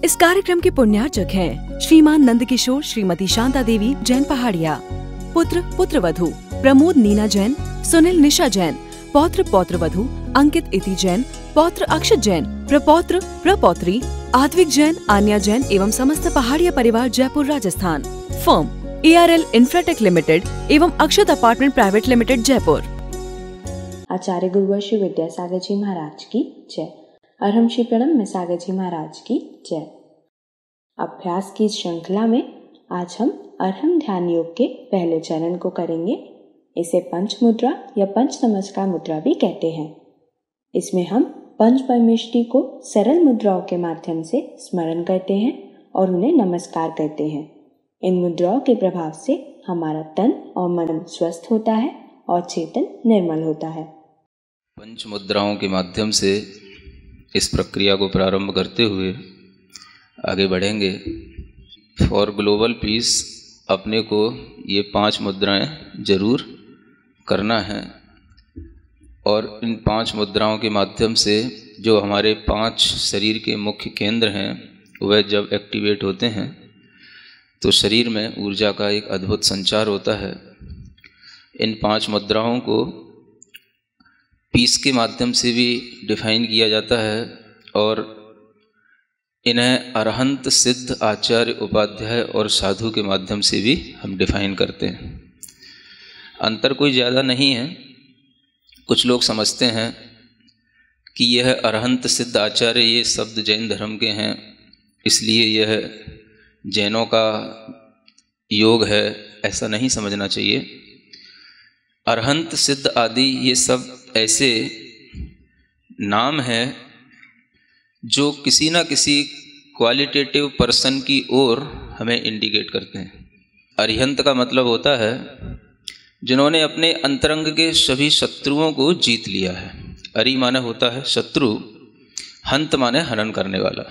इस कार्यक्रम के पुण्यार्चक हैं श्रीमान नंद किशोर श्रीमती शांता देवी जैन पहाड़िया, पुत्र पुत्रवधू प्रमोद नीना जैन, सुनील निशा जैन, पौत्र पौत्रवधू अंकित इति जैन, पौत्र अक्षत जैन, प्रपौत्र प्रपौत्री आत्विक जैन, आन्या जैन एवं समस्त पहाड़िया परिवार Jaipur Rajasthan. Firm ARL Infratech limited एवं अक्षत अपार्टमेंट प्राइवेट लिमिटेड जयपुर। आचार्य गुरुवर श्री विद्यासागर जी महाराज की जय। अरहम श्री प्रणम में सागर जी महाराज की जय। अभ्यास की श्रृंखला में आज हम अरहम ध्यान योग के पहले चरण को करेंगे। इसे पंच मुद्रा या पंच नमस्कार मुद्रा भी कहते हैं। इसमें हम पंच परमेष्टि को सरल मुद्राओं के माध्यम से स्मरण करते हैं और उन्हें नमस्कार करते हैं। इन मुद्राओं के प्रभाव से हमारा तन और मन स्वस्थ होता है और चेतन निर्मल होता है। पंच मुद्राओं के माध्यम से इस प्रक्रिया को प्रारंभ करते हुए आगे बढ़ेंगे। फॉर ग्लोबल पीस अपने को ये 5 मुद्राएं जरूर करना है और इन 5 मुद्राओं के माध्यम से जो हमारे 5 शरीर के मुख्य केंद्र हैं वह जब एक्टिवेट होते हैं तो शरीर में ऊर्जा का एक अद्भुत संचार होता है। इन 5 मुद्राओं को पीस के माध्यम से भी डिफाइन किया जाता है और इन्हें अरहंत सिद्ध आचार्य उपाध्याय और साधु के माध्यम से भी हम डिफाइन करते हैं। अंतर कोई ज़्यादा नहीं है। कुछ लोग समझते हैं कि यह अरहंत सिद्ध आचार्य ये शब्द जैन धर्म के हैं इसलिए यह जैनों का योग है, ऐसा नहीं समझना चाहिए। अरहंत सिद्ध आदि ये सब ऐसे नाम हैं जो किसी न किसी क्वालिटेटिव पर्सन की ओर हमें इंडिकेट करते हैं। अरिहंत का मतलब होता है जिन्होंने अपने अंतरंग के सभी शत्रुओं को जीत लिया है। अरि माने होता है शत्रु, हंत माने हनन करने वाला।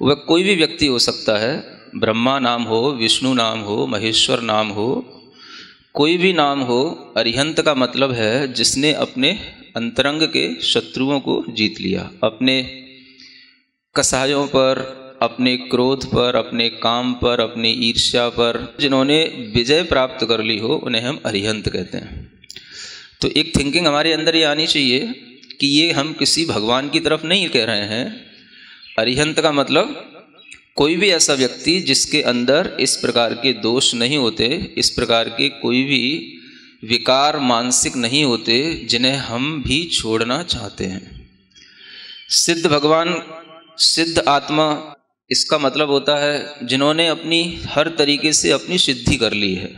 वह कोई भी व्यक्ति हो सकता है, ब्रह्मा नाम हो, विष्णु नाम हो, महेश्वर नाम हो, कोई भी नाम हो। अरिहंत का मतलब है जिसने अपने अंतरंग के शत्रुओं को जीत लिया। अपने कसायों पर, अपने क्रोध पर, अपने काम पर, अपनी ईर्ष्या पर जिन्होंने विजय प्राप्त कर ली हो उन्हें हम अरिहंत कहते हैं। तो एक थिंकिंग हमारे अंदर ये आनी चाहिए कि ये हम किसी भगवान की तरफ नहीं कह रहे हैं। अरिहंत का मतलब कोई भी ऐसा व्यक्ति जिसके अंदर इस प्रकार के दोष नहीं होते, इस प्रकार के कोई भी विकार मानसिक नहीं होते जिन्हें हम भी छोड़ना चाहते हैं। सिद्ध भगवान, सिद्ध आत्मा, इसका मतलब होता है जिन्होंने अपनी हर तरीके से अपनी सिद्धि कर ली है।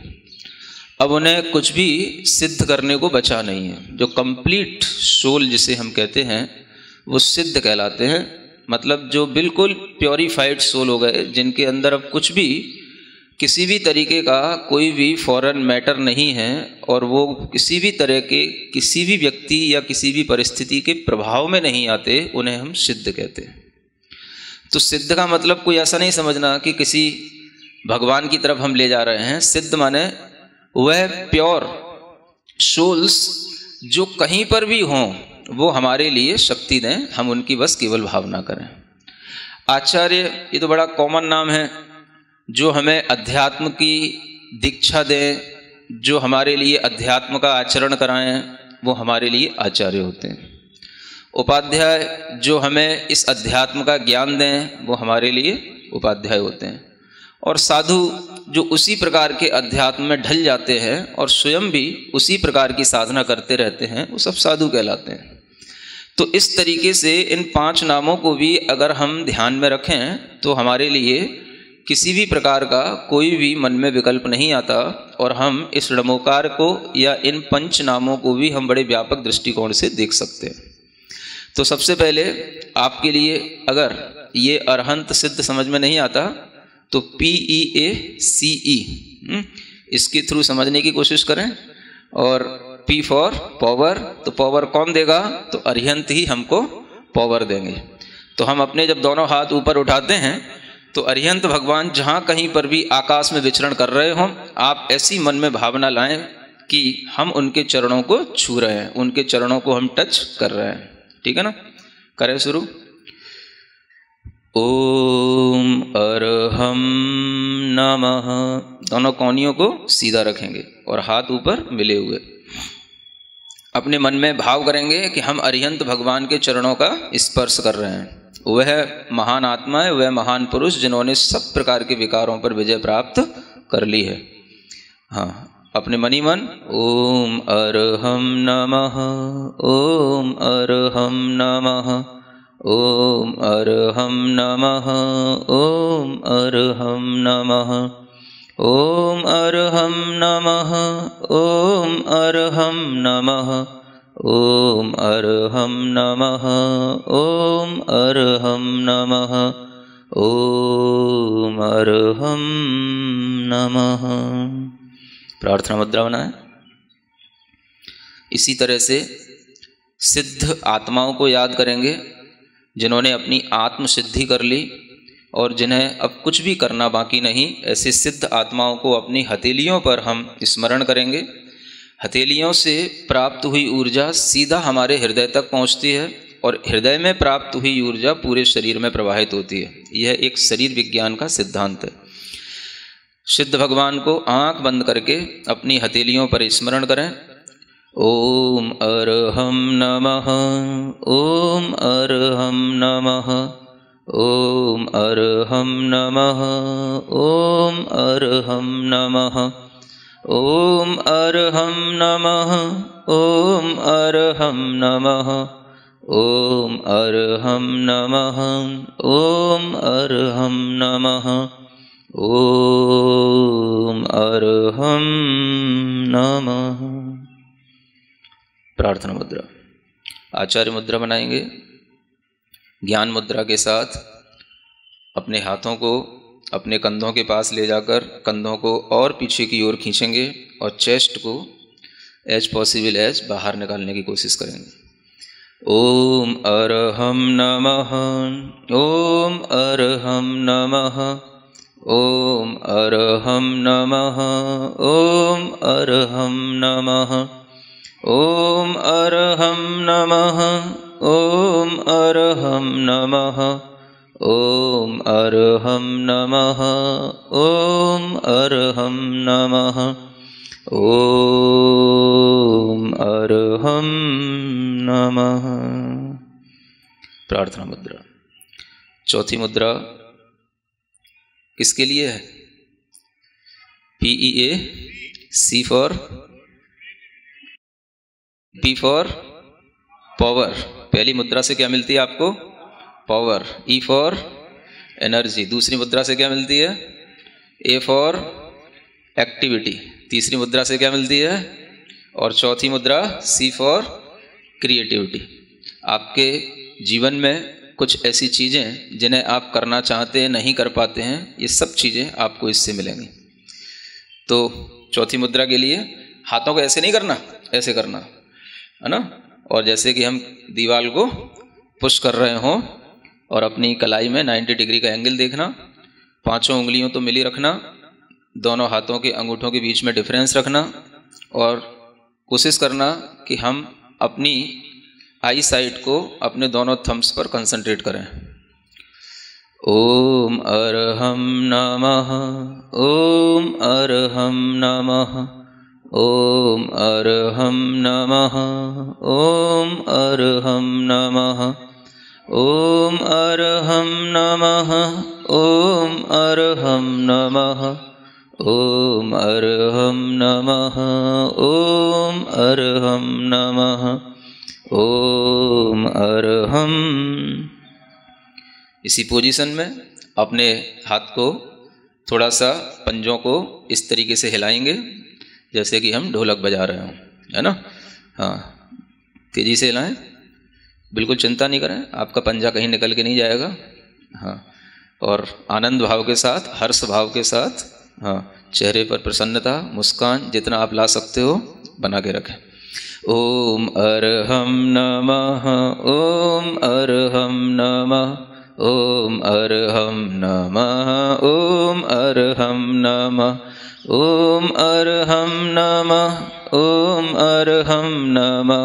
अब उन्हें कुछ भी सिद्ध करने को बचा नहीं है। जो कंप्लीट सोल जिसे हम कहते हैं वो सिद्ध कहलाते हैं। मतलब जो बिल्कुल प्योरीफाइड सोल हो गए, जिनके अंदर अब कुछ भी किसी भी तरीके का कोई भी फॉरेन मैटर नहीं है और वो किसी भी तरह के किसी भी व्यक्ति या किसी भी परिस्थिति के प्रभाव में नहीं आते, उन्हें हम सिद्ध कहते हैं। तो सिद्ध का मतलब कोई ऐसा नहीं समझना कि किसी भगवान की तरफ हम ले जा रहे हैं। सिद्ध माने वह प्योर सोल्स जो कहीं पर भी हों वो हमारे लिए शक्ति दें, हम उनकी बस केवल भावना करें। आचार्य ये तो बड़ा कॉमन नाम है जो हमें अध्यात्म की दीक्षा दें, जो हमारे लिए अध्यात्म का आचरण कराएं, वो हमारे लिए आचार्य होते हैं। उपाध्याय जो हमें इस अध्यात्म का ज्ञान दें वो हमारे लिए उपाध्याय होते हैं। और साधु जो उसी प्रकार के अध्यात्म में ढल जाते हैं और स्वयं भी उसी प्रकार की साधना करते रहते हैं, वो सब साधु कहलाते हैं। तो इस तरीके से इन 5 नामों को भी अगर हम ध्यान में रखें तो हमारे लिए किसी भी प्रकार का कोई भी मन में विकल्प नहीं आता और हम इस णमोकार को या इन 5 नामों को भी हम बड़े व्यापक दृष्टिकोण से देख सकते हैं। तो सबसे पहले आपके लिए अगर ये अरहंत सिद्ध समझ में नहीं आता तो PEACE इसके थ्रू समझने की कोशिश करें। और P फॉर पावर, तो पावर कौन देगा? तो अरिहंत ही हमको पावर देंगे। तो हम अपने जब दोनों हाथ ऊपर उठाते हैं तो अरिहंत भगवान जहाँ कहीं पर भी आकाश में विचरण कर रहे हों, आप ऐसी मन में भावना लाएं कि हम उनके चरणों को छू रहे हैं, उनके चरणों को हम टच कर रहे हैं। ठीक है ना? करें शुरू। ओम अर्हं नमः। दोनों कोहनियों को सीधा रखेंगे और हाथ ऊपर मिले हुए। अपने मन में भाव करेंगे कि हम अरिहंत भगवान के चरणों का स्पर्श कर रहे हैं। वह महान आत्मा है, वह महान पुरुष जिन्होंने सब प्रकार के विकारों पर विजय प्राप्त कर ली है। हाँ, अपने मनी मन ओम अर्हं नमः, ओम अर्हं नमः, ओम अर्हं नमः, ओम अर्हं नमः, ओम अर्हं नमः, ओम अर्हं नमः, ओम अर्हं नमः, ओम अर्हं नमः, ओम अर्हं नमः। प्रार्थना मुद्रा बनाएं। इसी तरह से सिद्ध आत्माओं को याद करेंगे जिन्होंने अपनी आत्म सिद्धि कर ली और जिन्हें अब कुछ भी करना बाकी नहीं। ऐसे सिद्ध आत्माओं को अपनी हथेलियों पर हम स्मरण करेंगे। हथेलियों से प्राप्त हुई ऊर्जा सीधा हमारे हृदय तक पहुंचती है और हृदय में प्राप्त हुई ऊर्जा पूरे शरीर में प्रवाहित होती है। यह एक शरीर विज्ञान का सिद्धांत है। सिद्ध भगवान को आंख बंद करके अपनी हथेलियों पर स्मरण करें। ओम अर्हं नमः, ओम अर्हं नमः, ओम अर्हं नमः, ओम अर्हं नमः, ओम अर्हं नमः, ओम अर्हं नमः, ओम अर्हं नमः, ओम अर्हं नमः, ओम अर्हं नमः। प्रार्थना मुद्रा। आचार्य मुद्रा बनाएंगे। ज्ञान मुद्रा के साथ अपने हाथों को अपने कंधों के पास ले जाकर कंधों को और पीछे की ओर खींचेंगे और चेस्ट को एज पॉसिबल एज बाहर निकालने की कोशिश करेंगे। ओम अर्हं नमः, ओम अर्हं नमः, ओम अर्हं नमः, ओम अर्हं नमः, ओम अर्हं नमः, ओम अर्हं नमः, ओम अर्हं नमः, ओम अर्हं नमः, ओम अर्हं नमः। प्रार्थना मुद्रा। चौथी मुद्रा किसके लिए है? PEA, C for P for power. पहली मुद्रा से क्या मिलती है आपको? पावर। E for energy. दूसरी मुद्रा से क्या मिलती है? A for activity. तीसरी मुद्रा से क्या मिलती है? और चौथी मुद्रा C फॉर क्रिएटिविटी। आपके जीवन में कुछ ऐसी चीज़ें जिन्हें आप करना चाहते हैं नहीं कर पाते हैं, ये सब चीज़ें आपको इससे मिलेंगी। तो चौथी मुद्रा के लिए हाथों को ऐसे नहीं करना, ऐसे करना है ना। और जैसे कि हम दीवार को पुश कर रहे हों और अपनी कलाई में 90 डिग्री का एंगल देखना। पांचों उंगलियों तो मिली रखना, दोनों हाथों के अंगूठों के बीच में डिफरेंस रखना और कोशिश करना कि हम अपनी आई साइट को अपने दोनों थम्स पर कंसंट्रेट करें। ओम अर्हं नमः, ओम अर्हं नमः, ओम अर्हं नमः, ओम अर्हं नमः, ओम अर्हं नमः, ओम अर्हं नमः, ओम अर्हं नमः, ओम अर्हं नमः, ओम अर्हं। इसी पोजीशन में अपने हाथ को थोड़ा सा पंजों को इस तरीके से हिलाएंगे जैसे कि हम ढोलक बजा रहे हों, है ना। हाँ, तेजी से हिलाएं, बिल्कुल चिंता नहीं करें, आपका पंजा कहीं निकल के नहीं जाएगा। हाँ, और आनंद भाव के साथ, हर्ष भाव के साथ, हाँ, चेहरे पर प्रसन्नता, मुस्कान जितना आप ला सकते हो बना के रखें। ओम अर्हं नमः, ओम अर्हं नमः, ओम अर्हं नमः, ओम अर्हं नमः, ओम अर्हं नमः, ओम अर्हं नमः,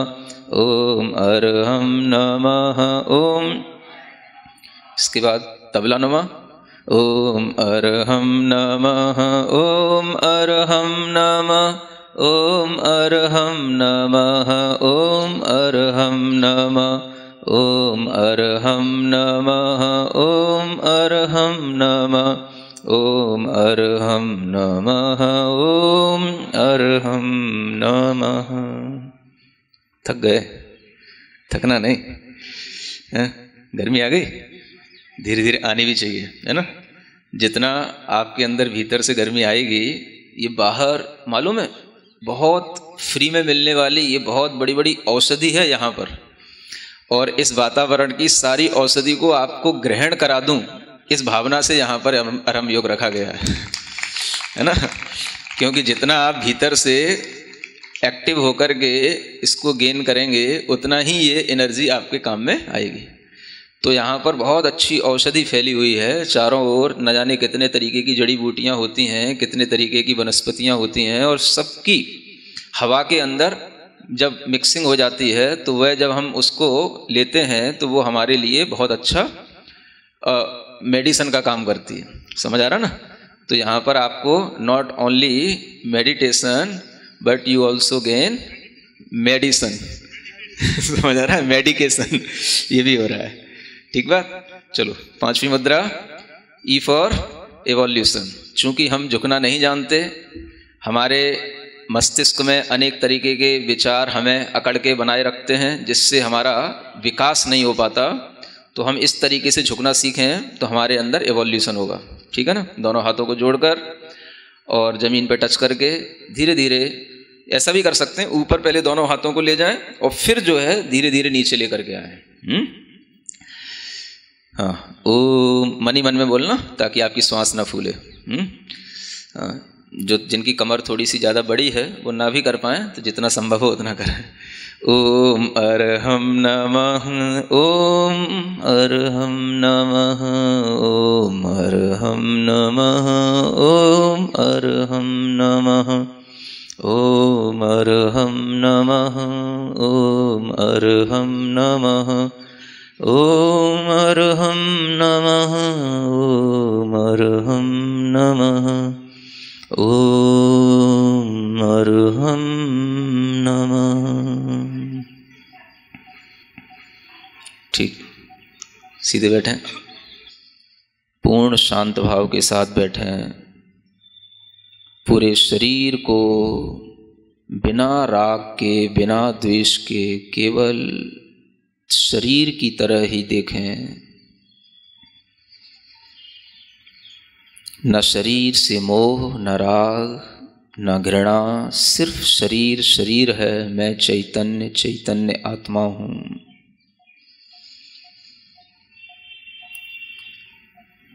ओम अर्हं नमः, ओम। इसके बाद तबला नुमा। ओम अरहम नमः, ओम अरहम नमः, ओम अरहम नमः, ओम अरहम नमः, ओम अरहम नमः, ओम अरहम नमः, ओम अरहम नमः, ओम अरहम नमः। थक गए? थकना नहीं है? गर्मी आ गई? धीरे धीरे आनी भी चाहिए, है ना। जितना आपके अंदर भीतर से गर्मी आएगी, ये बाहर मालूम है बहुत फ्री में मिलने वाली ये बहुत बड़ी बड़ी औषधि है यहाँ पर, और इस वातावरण की सारी औषधि को आपको ग्रहण करा दूं, इस भावना से यहाँ पर अरहम योग रखा गया है ना। क्योंकि जितना आप भीतर से एक्टिव होकर के इसको गेन करेंगे, उतना ही ये एनर्जी आपके काम में आएगी। तो यहाँ पर बहुत अच्छी औषधि फैली हुई है चारों ओर, न जाने कितने तरीके की जड़ी बूटियाँ होती हैं, कितने तरीके की वनस्पतियाँ होती हैं, और सबकी हवा के अंदर जब मिक्सिंग हो जाती है तो वह जब हम उसको लेते हैं तो वो हमारे लिए बहुत अच्छा मेडिसिन का काम करती है। समझ आ रहा ना। तो यहाँ पर आपको not only meditation but you also gain medicine. समझ आ रहा है, मेडिकेशन ये भी हो रहा है। ठीक बात। चलो, पांचवी मुद्रा, ई फॉर एवोल्यूशन। चूंकि हम झुकना नहीं जानते, हमारे मस्तिष्क में अनेक तरीके के विचार हमें अकड़ के बनाए रखते हैं, जिससे हमारा विकास नहीं हो पाता। तो हम इस तरीके से झुकना सीखें तो हमारे अंदर एवोल्यूशन होगा। ठीक है ना। दोनों हाथों को जोड़कर और ज़मीन पे टच करके धीरे धीरे, ऐसा भी कर सकते हैं ऊपर पहले दोनों हाथों को ले जाएं और फिर जो है धीरे धीरे नीचे लेकर के आए। हाँ, ओम मनी मन में बोलना ताकि आपकी श्वास ना फूले। हाँ, जो जिनकी कमर थोड़ी सी ज़्यादा बड़ी है वो ना भी कर पाएँ तो जितना संभव हो उतना करें। ओम अरहम नमः, ओम अरहम नमः, ओम अरहम नमः, ओम अरहम नमः, ओम अरहम नमः, ओम अरहम नमः, ओम अरहम नमः, ओम अरहम नमः, ओम अरहम नमः। ठीक, सीधे बैठें, पूर्ण शांत भाव के साथ बैठें। पूरे शरीर को बिना राग के, बिना द्वेष के, केवल शरीर की तरह ही देखें। न शरीर से मोह, न राग, न घृणा, सिर्फ शरीर शरीर है। मैं चैतन्य चैतन्य आत्मा हूँ।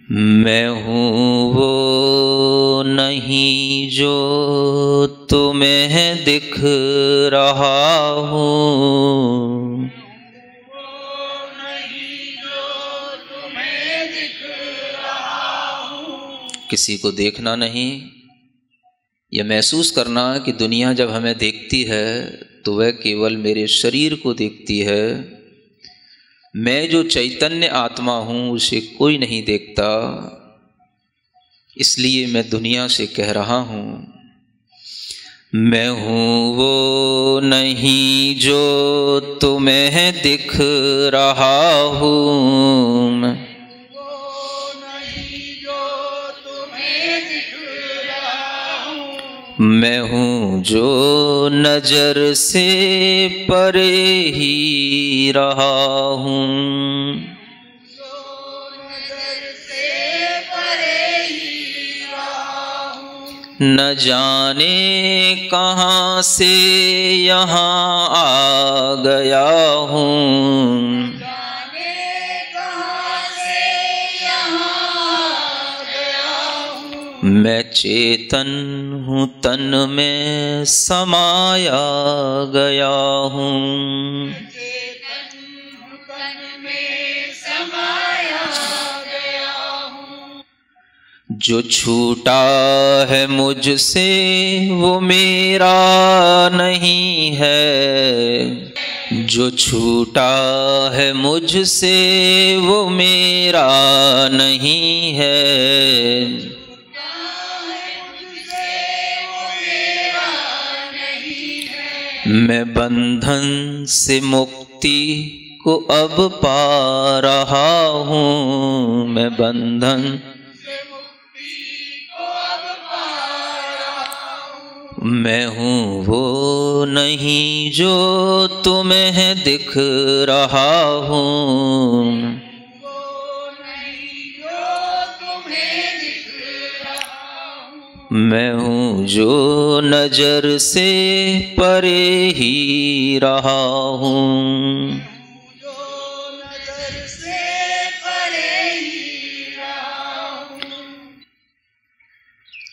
मैं हूँ वो नहीं जो तुम्हें दिख रहा हूँ। किसी को देखना नहीं, यह महसूस करना कि दुनिया जब हमें देखती है तो वह केवल मेरे शरीर को देखती है। मैं जो चैतन्य आत्मा हूँ उसे कोई नहीं देखता, इसलिए मैं दुनिया से कह रहा हूँ, मैं हूँ वो नहीं जो तुम्हें दिख रहा हूँ। मैं हूँ जो नजर से परे ही रहा हूँ। न जाने कहाँ से यहाँ आ गया हूँ। मैं चेतन हूँ, तन में समाया गया हूँ। जो छूटा है मुझसे वो मेरा नहीं है। जो छूटा है मुझसे वो मेरा नहीं है, मैं बंधन से मुक्ति को अब पा रहा हूँ, मैं बंधन से मुक्ति को अब पा रहा हूँ। मैं हूँ वो नहीं जो तुम्हें दिख रहा हूँ, मैं हूँ जो नजर से परे ही रहा हूँ,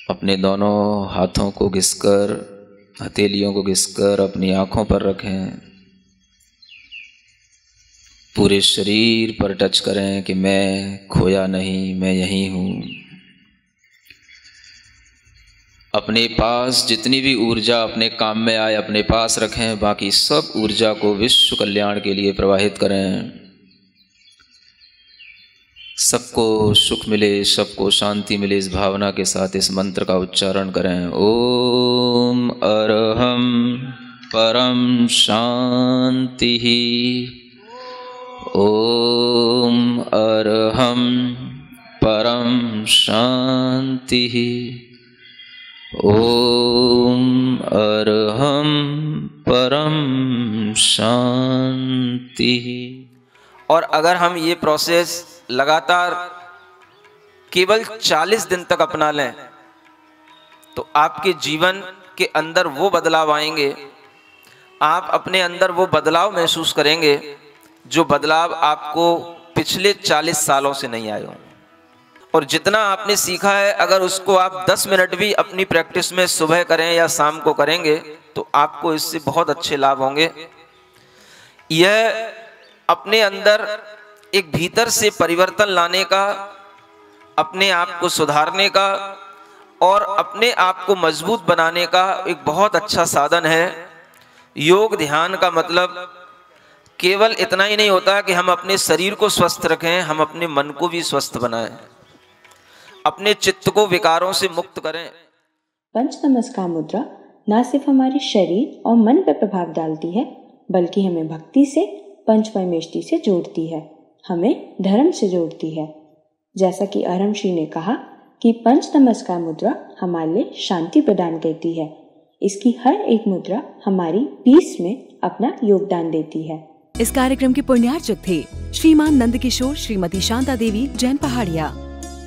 अपने दोनों हाथों को घिसकर, हथेलियों को घिसकर अपनी आंखों पर रखें। पूरे शरीर पर टच करें कि मैं खोया नहीं, मैं यहीं हूँ। अपने पास जितनी भी ऊर्जा अपने काम में आए अपने पास रखें, बाकी सब ऊर्जा को विश्व कल्याण के लिए प्रवाहित करें। सबको सुख मिले, सबको शांति मिले, इस भावना के साथ इस मंत्र का उच्चारण करें। ओम अरहम परम शांति, ओम अरहम परम शांति, ओम अरहम परम शांति। और अगर हम ये प्रोसेस लगातार केवल 40 दिन तक अपना लें तो आपके जीवन के अंदर वो बदलाव आएंगे, आप अपने अंदर वो बदलाव महसूस करेंगे जो बदलाव आपको पिछले 40 सालों से नहीं आए हों। और जितना आपने सीखा है अगर उसको आप 10 मिनट भी अपनी प्रैक्टिस में सुबह करें या शाम को करेंगे तो आपको इससे बहुत अच्छे लाभ होंगे। यह अपने अंदर एक भीतर से परिवर्तन लाने का, अपने आप को सुधारने का और अपने आप को मजबूत बनाने का एक बहुत अच्छा साधन है। योग ध्यान का मतलब केवल इतना ही नहीं होता कि हम अपने शरीर को स्वस्थ रखें, हम अपने मन को भी स्वस्थ बनाएं, अपने चित्त को विकारों से मुक्त करें। पंच नमस्कार मुद्रा न सिर्फ हमारे शरीर और मन पर प्रभाव डालती है बल्कि हमें भक्ति से, पंच परमेष्टि से जोड़ती है, हमें धर्म से जोड़ती है। जैसा कि अरहम ने कहा कि पंच नमस्कार मुद्रा हमारे लिए शांति प्रदान करती है। इसकी हर एक मुद्रा हमारी पीस में अपना योगदान देती है। इस कार्यक्रम के पुण्यार्चक थे श्रीमान नंद किशोर, श्रीमती शांता देवी जैन पहाड़िया।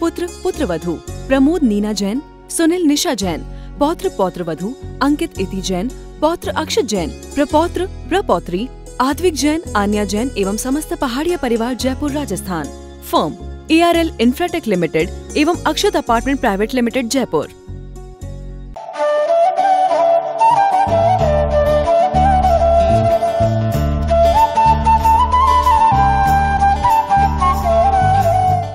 पुत्र पुत्रवधू प्रमोद नीना जैन, सुनील निशा जैन। पौत्र पौत्रवधू अंकित इति जैन, पौत्र अक्षत जैन, प्रपौत्र प्रपौत्री आद्विक जैन, आन्या जैन एवं समस्त पहाड़िया परिवार, Jaipur Rajasthan. Firm ARL Infratech limited एवं अक्षत अपार्टमेंट प्राइवेट लिमिटेड, जयपुर।